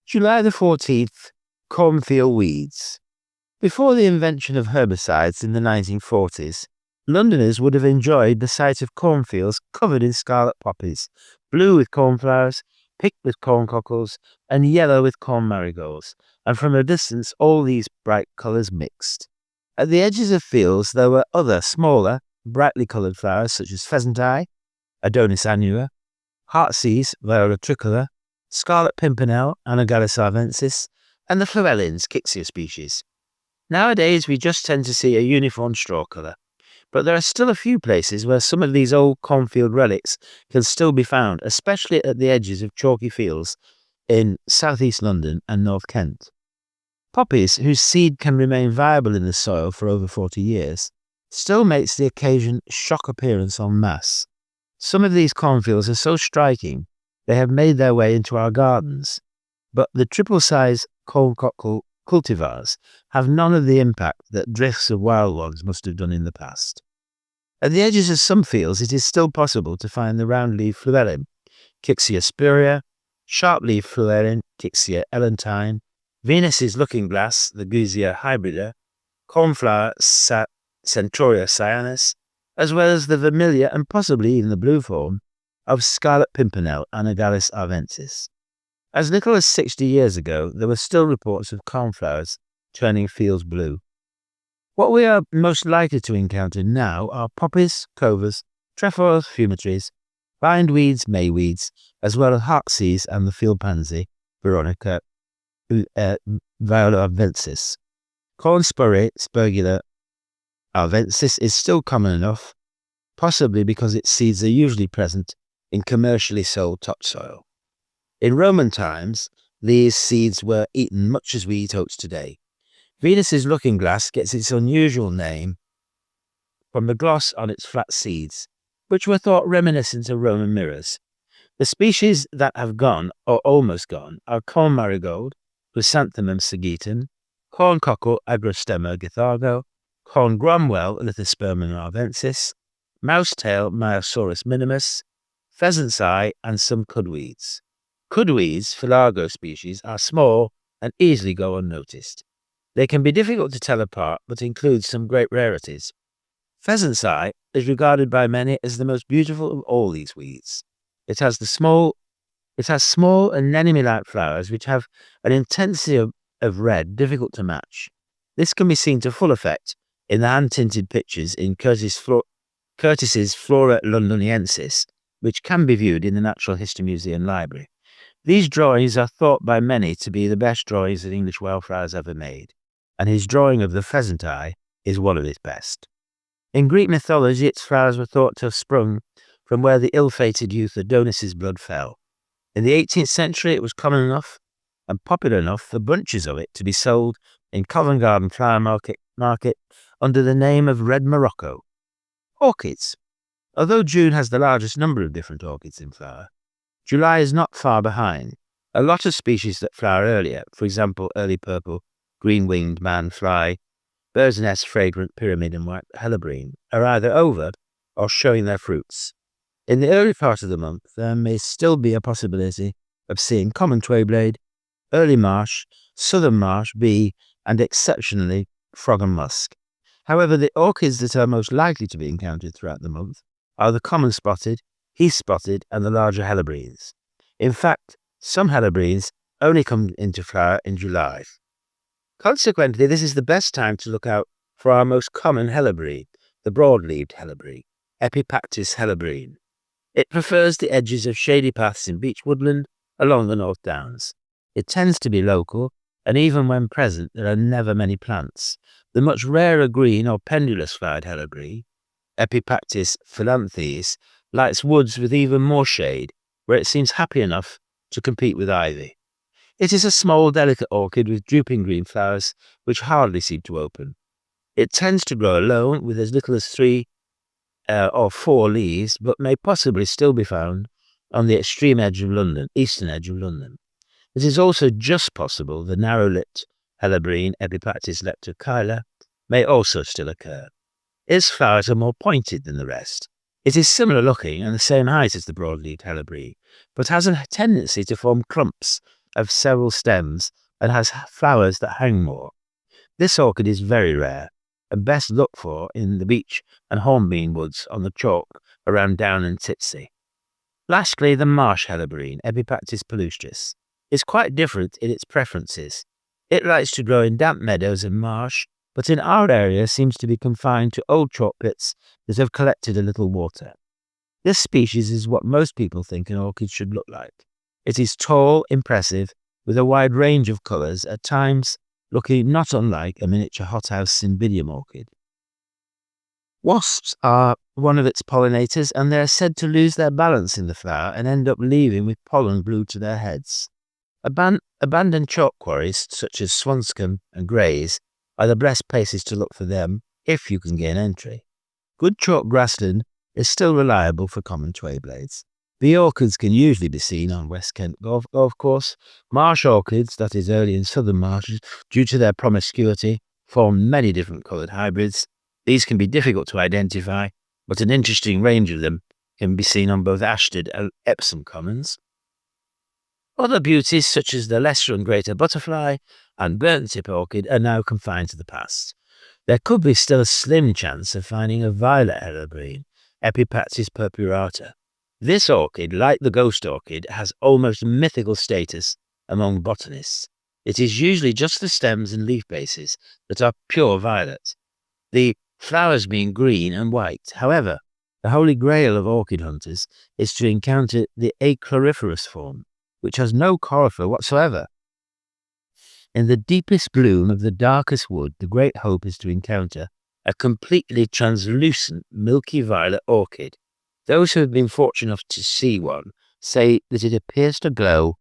July the 14th, Cornfield weeds. Before the invention of herbicides in the 1940s, Londoners would have enjoyed the sight of cornfields covered in scarlet poppies, blue with cornflowers, pink with corncockles, and yellow with corn marigolds, and from a distance all these bright colours mixed. At the edges of fields there were other, smaller, brightly coloured flowers such as pheasant eye, Adonis annua, heartsease, Viola tricolor, scarlet pimpernel, Anagallis arvensis, and the florellins, Kixia species. Nowadays we just tend to see a uniform straw colour, but there are still a few places where some of these old cornfield relics can still be found, especially at the edges of chalky fields in southeast London and North Kent. Poppies, whose seed can remain viable in the soil for over 40 years, still makes the occasion shock appearance en masse. Some of these cornfields are so striking they have made their way into our gardens, but the triple-size corncockle cultivars have none of the impact that drifts of wild ones must have done in the past. At the edges of some fields it is still possible to find the round-leaved florellin, Kixia spuria, sharp-leaved florellin, Kixia elentine, Venus's looking-glass, the Guzia hybrida, cornflower Centaurea cyanus, as well as the vermilion and possibly even the blue form of scarlet pimpernel, Anagallis arvensis. As little as 60 years ago, there were still reports of cornflowers turning fields blue. What we are most likely to encounter now are poppies, clovers, trefoils, fumitories, bindweeds, mayweeds, as well as heartsease and the field pansy, Viola arvensis. Corn spurry, Spergula arvensis, is still common enough, possibly because its seeds are usually present in commercially sold topsoil. In Roman times, these seeds were eaten much as we eat oats today. Venus's looking-glass gets its unusual name from the gloss on its flat seeds, which were thought reminiscent of Roman mirrors. The species that have gone, or almost gone, are corn marigold, Chrysanthemum sagitum, corncockle, Agrostemma githargo, corn gromwell, Lithospermum arvensis, mousetail, Myosaurus minimus, pheasant's eye, and some cudweeds. Cudweeds, Philargo species, are small and easily go unnoticed. They can be difficult to tell apart, but include some great rarities. Pheasant's eye is regarded by many as the most beautiful of all these weeds. It has small anemone-like flowers which have an intensity of red difficult to match. This can be seen to full effect in the hand-tinted pictures in Curtis's Flora Londoniensis, which can be viewed in the Natural History Museum Library. These drawings are thought by many to be the best drawings that English wildflowers ever made, and his drawing of the pheasant eye is one of his best. In Greek mythology, its flowers were thought to have sprung from where the ill-fated youth Adonis's blood fell. In the 18th century, it was common enough and popular enough for bunches of it to be sold in Covent Garden Flower Market under the name of Red Morocco. Orchids. Although June has the largest number of different orchids in flower, July is not far behind. A lot of species that flower earlier, for example early purple, green-winged man fly, bird's nest fragrant pyramid and white helleborine, are either over or showing their fruits. In the early part of the month, there may still be a possibility of seeing common twayblade, early marsh, southern marsh, bee, and exceptionally frog and musk. However, the orchids that are most likely to be encountered throughout the month are the common spotted, heath spotted, and the larger helleborines. In fact, some helleborines only come into flower in July. Consequently, this is the best time to look out for our most common helleborine, the broad-leaved helleborine, Epipactis helleborine. It prefers the edges of shady paths in beech woodland along the North Downs. It tends to be local, and even when present, there are never many plants. The much rarer green or pendulous-flowered helleborine, Epipactis phylanthes, likes woods with even more shade, where it seems happy enough to compete with ivy. It is a small, delicate orchid with drooping green flowers which hardly seem to open. It tends to grow alone with as little as 3 or 4 leaves, but may possibly still be found on the extreme edge of London, eastern edge of London. It is also just possible the narrow-lipped helleborine, Epipactis leptokyla, may also still occur. Its flowers are more pointed than the rest. It is similar looking and the same height as the broad-leaved helleborine, but has a tendency to form clumps of several stems and has flowers that hang more. This orchid is very rare and best looked for in the beech and hornbeam woods on the chalk around Down and Titsey. Lastly, the marsh helleborine, Epipactis palustris, is quite different in its preferences. It likes to grow in damp meadows and marsh, but in our area seems to be confined to old chalk pits that have collected a little water. This species is what most people think an orchid should look like. It is tall, impressive, with a wide range of colours, at times looking not unlike a miniature hothouse cymbidium orchid. Wasps are one of its pollinators, and they are said to lose their balance in the flower and end up leaving with pollen glued to their heads. Abandoned chalk quarries, such as Swanscombe and Grays, are the best places to look for them if you can gain entry. Good chalk grassland is still reliable for common twayblades. The orchids can usually be seen on West Kent Golf Course. Marsh orchids, that is early in southern marshes, due to their promiscuity, form many different coloured hybrids. These can be difficult to identify, but an interesting range of them can be seen on both Ashted and Epsom Commons. Other beauties, such as the lesser and greater butterfly and burnt tip orchid, are now confined to the past. There could be still a slim chance of finding a violet helleborine, Epipactis purpurata. This orchid, like the ghost orchid, has almost mythical status among botanists. It is usually just the stems and leaf bases that are pure violet, the flowers being green and white. However, the holy grail of orchid hunters is to encounter the achloriferous form, which has no chlorophyll whatsoever. In the deepest gloom of the darkest wood, the great hope is to encounter a completely translucent milky violet orchid. Those who have been fortunate enough to see one say that it appears to glow